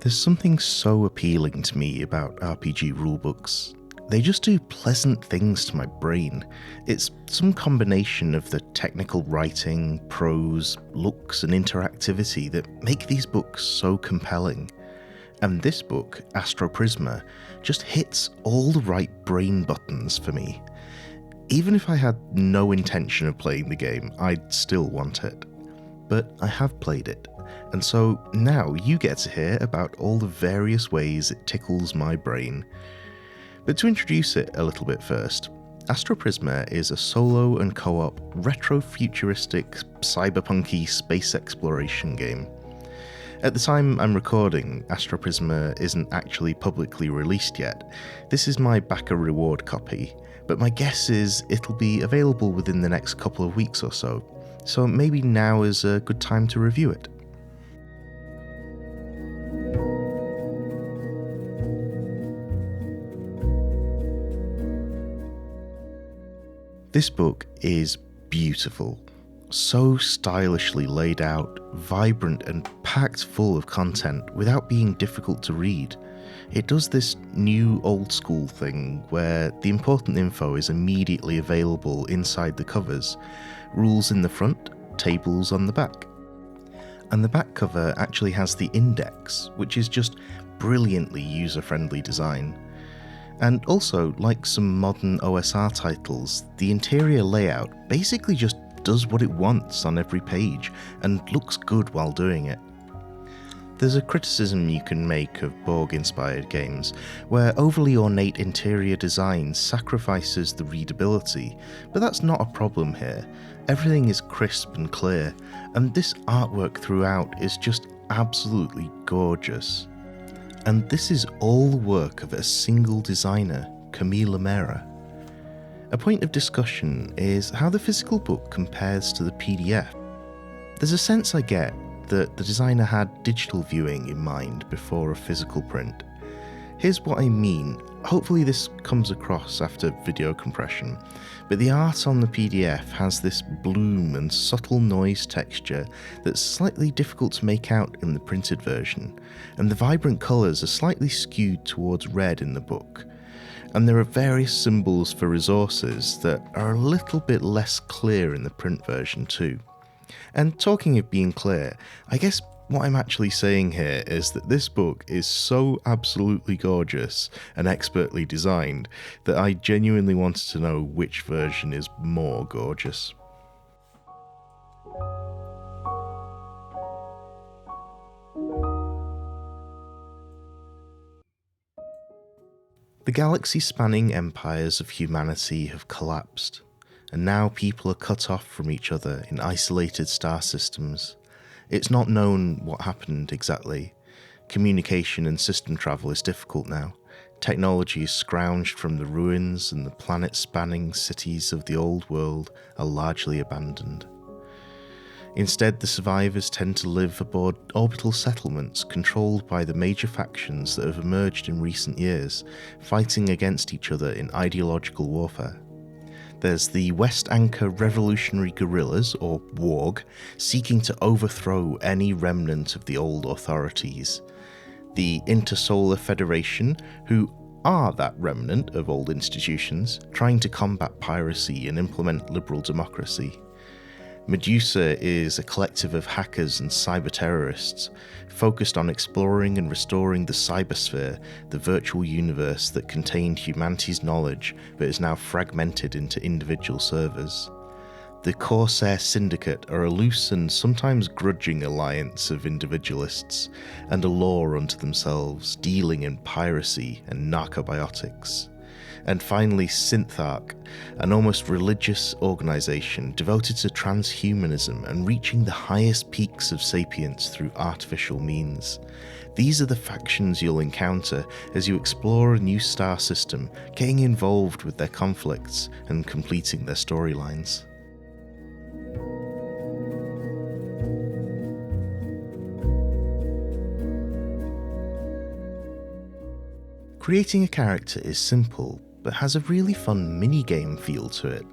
There's something so appealing to me about RPG rulebooks. They just do pleasant things to my brain. It's some combination of the technical writing, prose, looks and interactivity that make these books so compelling. And this book, Astroprisma, just hits all the right brain buttons for me. Even if I had no intention of playing the game, I'd still want it. But I have played it, and so now you get to hear about all the various ways it tickles my brain. But to introduce it a little bit first, Astroprisma is a solo and co-op retro-futuristic cyberpunky space exploration game. At the time I'm recording, Astroprisma isn't actually publicly released yet. This is my backer reward copy, but my guess is it'll be available within the next couple of weeks or so maybe now is a good time to review it. This book is beautiful, so stylishly laid out, vibrant and packed full of content without being difficult to read. It does this new old school thing where the important info is immediately available inside the covers, rules in the front, tables on the back. And the back cover actually has the index, which is just brilliantly user-friendly design. And also, like some modern OSR titles, the interior layout basically just does what it wants on every page and looks good while doing it. There's a criticism you can make of Borg-inspired games, where overly ornate interior design sacrifices the readability, but that's not a problem here. Everything is crisp and clear, and this artwork throughout is just absolutely gorgeous. And this is all the work of a single designer, Camille Mera. A point of discussion is how the physical book compares to the PDF. There's a sense I get that the designer had digital viewing in mind before a physical print. Here's what I mean. Hopefully this comes across after video compression, but the art on the PDF has this bloom and subtle noise texture that's slightly difficult to make out in the printed version, and the vibrant colours are slightly skewed towards red in the book. And there are various symbols for resources that are a little bit less clear in the print version too. And talking of being clear, I guess what I'm actually saying here is that this book is so absolutely gorgeous and expertly designed that I genuinely wanted to know which version is more gorgeous. The galaxy-spanning empires of humanity have collapsed, and now people are cut off from each other in isolated star systems. It's not known what happened exactly. Communication and system travel is difficult now. Technology is scrounged from the ruins, and the planet-spanning cities of the old world are largely abandoned. Instead, the survivors tend to live aboard orbital settlements controlled by the major factions that have emerged in recent years, fighting against each other in ideological warfare. There's the West Anchor Revolutionary Guerrillas, or WARG, seeking to overthrow any remnant of the old authorities. The Intersolar Federation, who are that remnant of old institutions, trying to combat piracy and implement liberal democracy. Medusa is a collective of hackers and cyber-terrorists focused on exploring and restoring the cybersphere, the virtual universe that contained humanity's knowledge but is now fragmented into individual servers. The Corsair Syndicate are a loose and sometimes grudging alliance of individualists and a law unto themselves, dealing in piracy and narcobiotics. And finally, Synthark, an almost religious organisation devoted to transhumanism and reaching the highest peaks of sapience through artificial means. These are the factions you'll encounter as you explore a new star system, getting involved with their conflicts and completing their storylines. Creating a character is simple, but has a really fun minigame feel to it.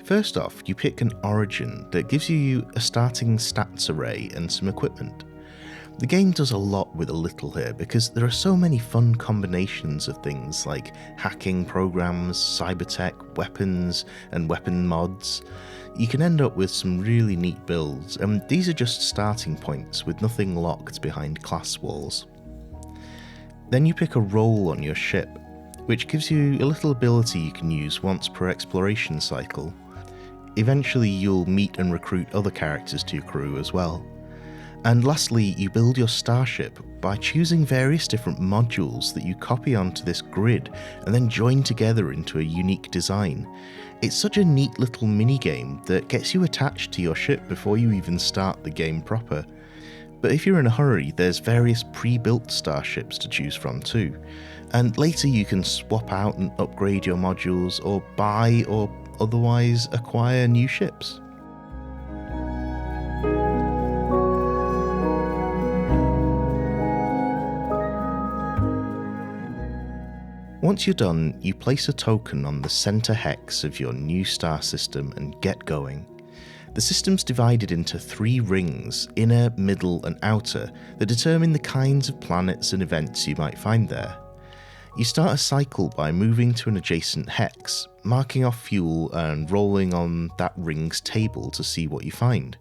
First off, you pick an origin that gives you a starting stats array and some equipment. The game does a lot with a little here because there are so many fun combinations of things like hacking programs, cybertech, weapons, and weapon mods. You can end up with some really neat builds, and these are just starting points with nothing locked behind class walls. Then you pick a role on your ship, which gives you a little ability you can use once per exploration cycle. Eventually you'll meet and recruit other characters to your crew as well. And lastly, you build your starship by choosing various different modules that you copy onto this grid and then join together into a unique design. It's such a neat little mini-game that gets you attached to your ship before you even start the game proper. But if you're in a hurry, there's various pre-built starships to choose from too. And later you can swap out and upgrade your modules or buy or otherwise acquire new ships. Once you're done, you place a token on the center hex of your new star system and get going. The system's divided into 3 rings, inner, middle and outer, that determine the kinds of planets and events you might find there. You start a cycle by moving to an adjacent hex, marking off fuel and rolling on that ring's table to see what you find.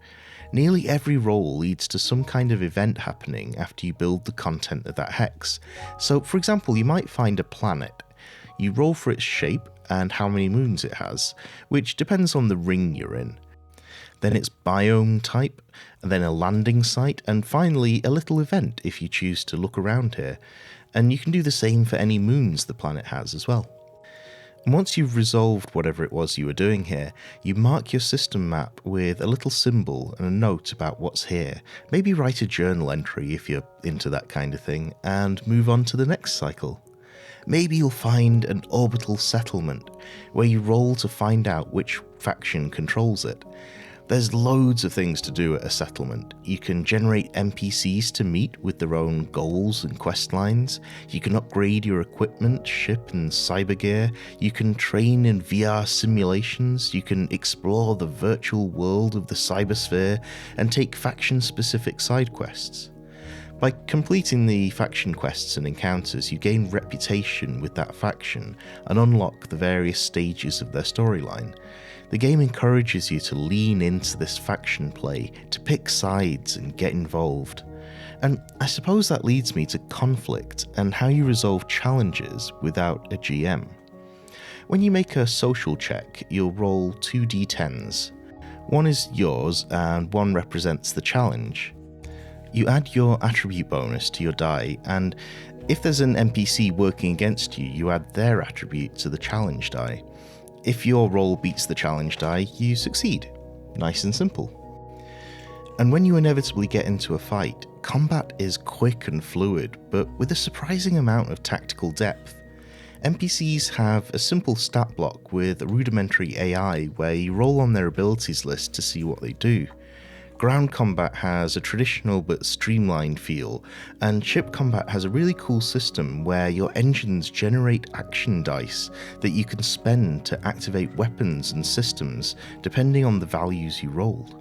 Nearly every roll leads to some kind of event happening after you build the content of that hex. So, for example, you might find a planet. You roll for its shape and how many moons it has, which depends on the ring you're in. Then its biome type, and then a landing site, and finally a little event if you choose to look around here. And you can do the same for any moons the planet has as well. And once you've resolved whatever it was you were doing here, you mark your system map with a little symbol and a note about what's here. Maybe write a journal entry if you're into that kind of thing, and move on to the next cycle. Maybe you'll find an orbital settlement, where you roll to find out which faction controls it. There's loads of things to do at a settlement. You can generate NPCs to meet with their own goals and quest lines. You can upgrade your equipment, ship and cyber gear. You can train in VR simulations. You can explore the virtual world of the cybersphere and take faction-specific side quests. By completing the faction quests and encounters, you gain reputation with that faction and unlock the various stages of their storyline. The game encourages you to lean into this faction play, to pick sides and get involved. And I suppose that leads me to conflict and how you resolve challenges without a GM. When you make a social check, you'll roll 2 d10s. One is yours and one represents the challenge. You add your attribute bonus to your die, and if there's an NPC working against you, you add their attribute to the challenge die. If your roll beats the challenge die, you succeed. Nice and simple. And when you inevitably get into a fight, combat is quick and fluid, but with a surprising amount of tactical depth. NPCs have a simple stat block with a rudimentary AI where you roll on their abilities list to see what they do. Ground combat has a traditional but streamlined feel, and ship combat has a really cool system where your engines generate action dice that you can spend to activate weapons and systems depending on the values you rolled.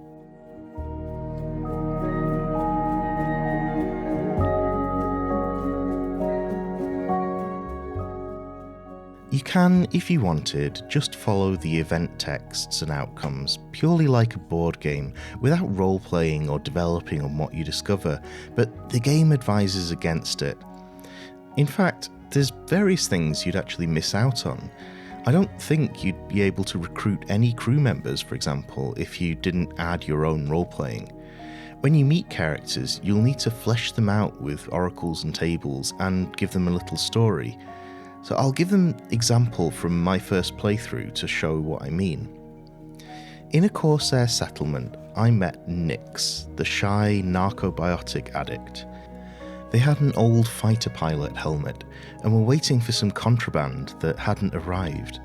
You can, if you wanted, just follow the event texts and outcomes, purely like a board game, without role-playing or developing on what you discover, but the game advises against it. In fact, there's various things you'd actually miss out on. I don't think you'd be able to recruit any crew members, for example, if you didn't add your own role-playing. When you meet characters, you'll need to flesh them out with oracles and tables and give them a little story. So I'll give an example from my first playthrough to show what I mean. In a Corsair settlement, I met Nix, the shy narcobiotic addict. They had an old fighter pilot helmet and were waiting for some contraband that hadn't arrived.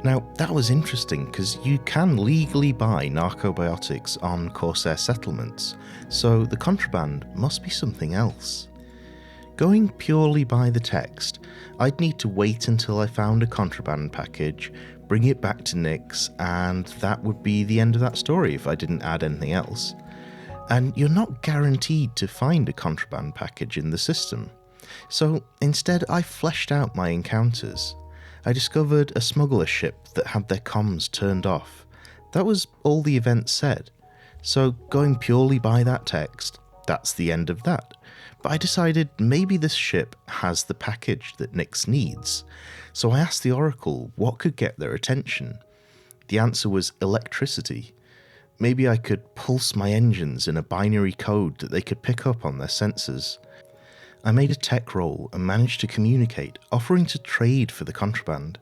Now, that was interesting because you can legally buy narcobiotics on Corsair settlements, so the contraband must be something else. Going purely by the text, I'd need to wait until I found a contraband package, bring it back to Nix, and that would be the end of that story if I didn't add anything else. and you're not guaranteed to find a contraband package in the system. So instead, I fleshed out my encounters. I discovered a smuggler ship that had their comms turned off. That was all the event said. So going purely by that text, that's the end of that. But I decided maybe this ship has the package that Nyx needs. So I asked the Oracle what could get their attention. The answer was electricity. Maybe I could pulse my engines in a binary code that they could pick up on their sensors. I made a tech roll and managed to communicate, offering to trade for the contraband.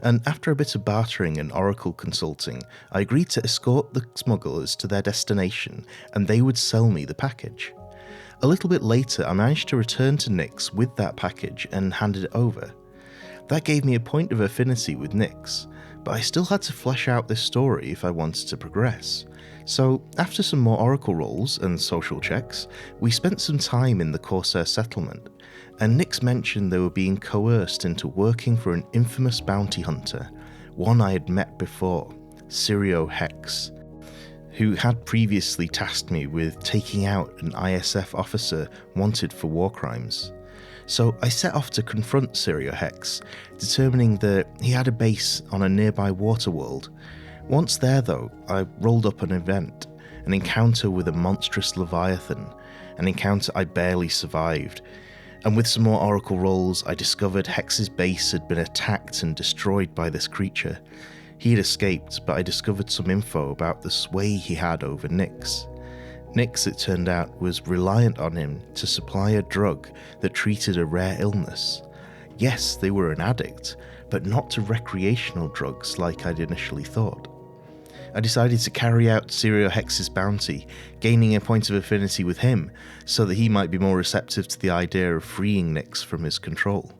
And after a bit of bartering and Oracle consulting, I agreed to escort the smugglers to their destination and they would sell me the package. A little bit later, I managed to return to Nyx with that package and handed it over. That gave me a point of affinity with Nyx, but I still had to flesh out this story if I wanted to progress. So, after some more Oracle rolls and social checks, we spent some time in the Corsair settlement, and Nyx mentioned they were being coerced into working for an infamous bounty hunter, one I had met before, Sirio Hex, who had previously tasked me with taking out an ISF officer wanted for war crimes. So I set off to confront Sirio Hex, determining that he had a base on a nearby water world. Once there though, I rolled up an event, an encounter with a monstrous leviathan, an encounter I barely survived, and with some more Oracle rolls I discovered Hex's base had been attacked and destroyed by this creature. He had escaped, but I discovered some info about the sway he had over Nyx. Nyx, it turned out, was reliant on him to supply a drug that treated a rare illness. Yes, they were an addict, but not to recreational drugs like I'd initially thought. I decided to carry out Sirio Hex's bounty, gaining a point of affinity with him, so that he might be more receptive to the idea of freeing Nyx from his control.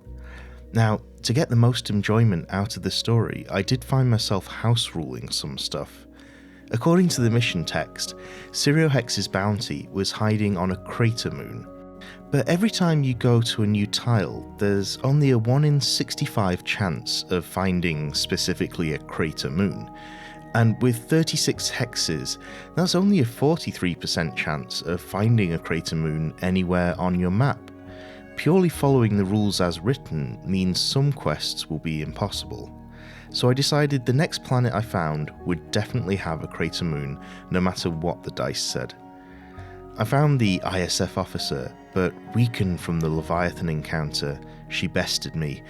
Now, to get the most enjoyment out of this story, I did find myself house ruling some stuff. According to the mission text, Sirio Hex's bounty was hiding on a crater moon. But every time you go to a new tile, there's only a 1 in 65 chance of finding specifically a crater moon. And with 36 hexes, that's only a 43% chance of finding a crater moon anywhere on your map. Purely following the rules as written means some quests will be impossible. So I decided the next planet I found would definitely have a crater moon, no matter what the dice said. I found the ISF officer, but weakened from the Leviathan encounter, she bested me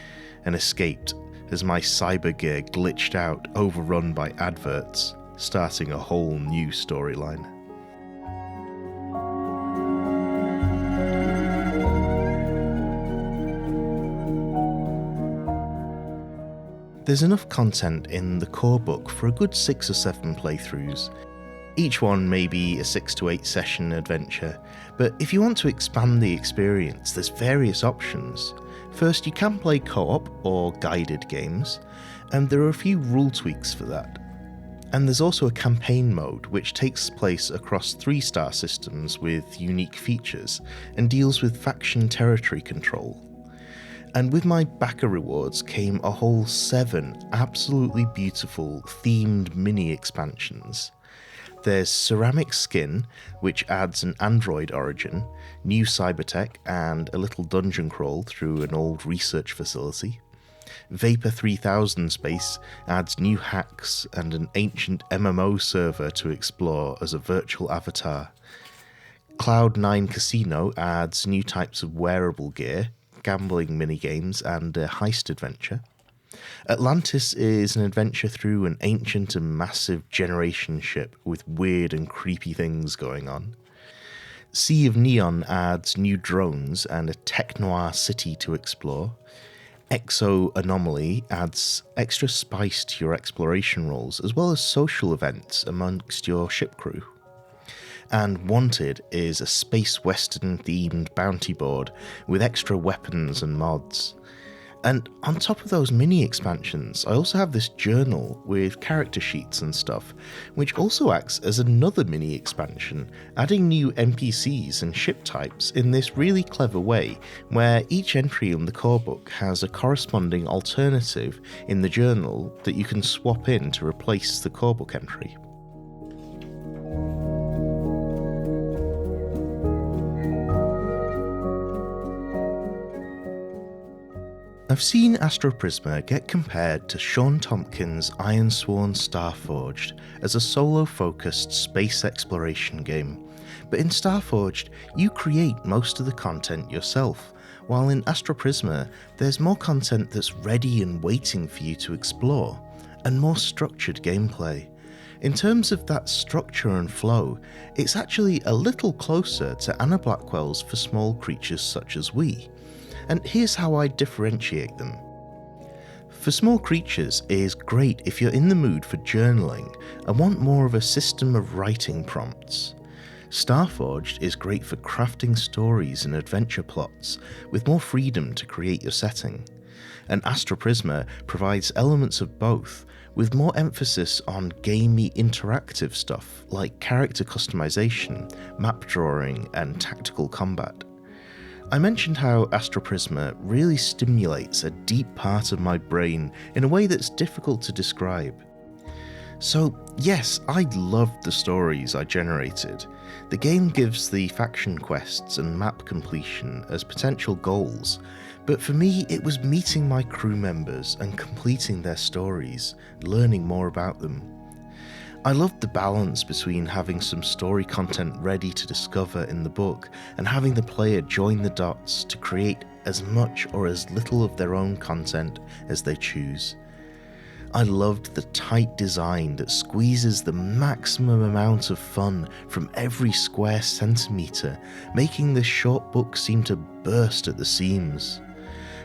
and escaped as my cyber gear glitched out, overrun by adverts, starting a whole new storyline. There's enough content in the core book for a good 6 or 7 playthroughs. Each one may be a 6 to 8 session adventure, but if you want to expand the experience, there's various options. First, you can play co-op or guided games, and there are a few rule tweaks for that. And there's also a campaign mode which takes place across 3 star systems with unique features and deals with faction territory control. And with my backer rewards came a whole 7 absolutely beautiful themed mini expansions. There's Ceramic Skin, which adds an android origin, new cybertech, and a little dungeon crawl through an old research facility. Vapor 3000 Space adds new hacks and an ancient MMO server to explore as a virtual avatar. Cloud9 Casino adds new types of wearable gear, gambling minigames, and a heist adventure. Atlantis is an adventure through an ancient and massive generation ship with weird and creepy things going on. Sea of Neon adds new drones and a tech-noir city to explore. Exo Anomaly adds extra spice to your exploration roles, as well as social events amongst your ship crew. And Wanted is a space western themed bounty board with extra weapons and mods. And on top of those mini expansions, I also have this journal with character sheets and stuff, which also acts as another mini expansion, adding new NPCs and ship types in this really clever way, where each entry in the core book has a corresponding alternative in the journal that you can swap in to replace the core book entry. I've seen Astroprisma get compared to Sean Tompkins' Ironsworn Starforged as a solo-focused space exploration game, but in Starforged you create most of the content yourself, while in Astroprisma there's more content that's ready and waiting for you to explore, and more structured gameplay. In terms of that structure and flow, it's actually a little closer to Anna Blackwell's For Small Creatures Such as We. And here's how I differentiate them. For Small Creatures is great if you're in the mood for journaling and want more of a system of writing prompts. Starforged is great for crafting stories and adventure plots with more freedom to create your setting. And Astroprisma provides elements of both, with more emphasis on gamey interactive stuff like character customization, map drawing, and tactical combat. I mentioned how Astroprisma really stimulates a deep part of my brain in a way that's difficult to describe. So yes, I loved the stories I generated. The game gives the faction quests and map completion as potential goals, but for me it was meeting my crew members and completing their stories, learning more about them. I loved the balance between having some story content ready to discover in the book and having the player join the dots to create as much or as little of their own content as they choose. I loved the tight design that squeezes the maximum amount of fun from every square centimetre, making the short book seem to burst at the seams.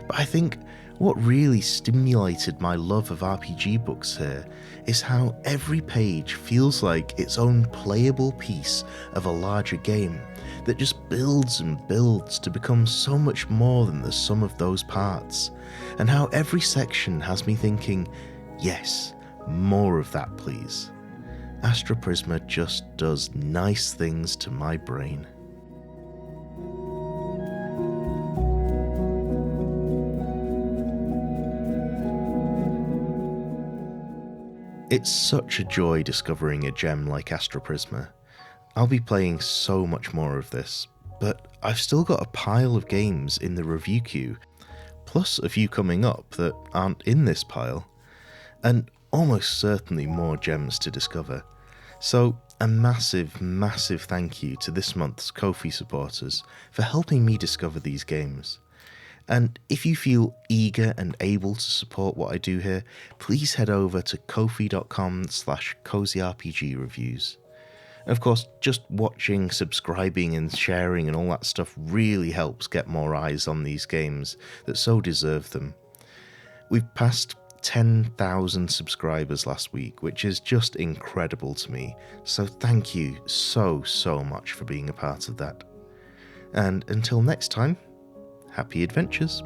But I think what really stimulated my love of RPG books here is how every page feels like its own playable piece of a larger game that just builds and builds to become so much more than the sum of those parts, and how every section has me thinking, yes, more of that please. Astroprisma just does nice things to my brain. It's such a joy discovering a gem like Astroprisma. I'll be playing so much more of this, but I've still got a pile of games in the review queue, plus a few coming up that aren't in this pile, and almost certainly more gems to discover. So a massive, massive thank you to this month's Ko-fi supporters for helping me discover these games. And if you feel eager and able to support what I do here, please head over to ko-fi.com/cozyrpgreviews. Of course, just watching, subscribing and sharing and all that stuff really helps get more eyes on these games that so deserve them. We've passed 10,000 subscribers last week, which is just incredible to me, so thank you so much for being a part of that. And until next time, happy adventures.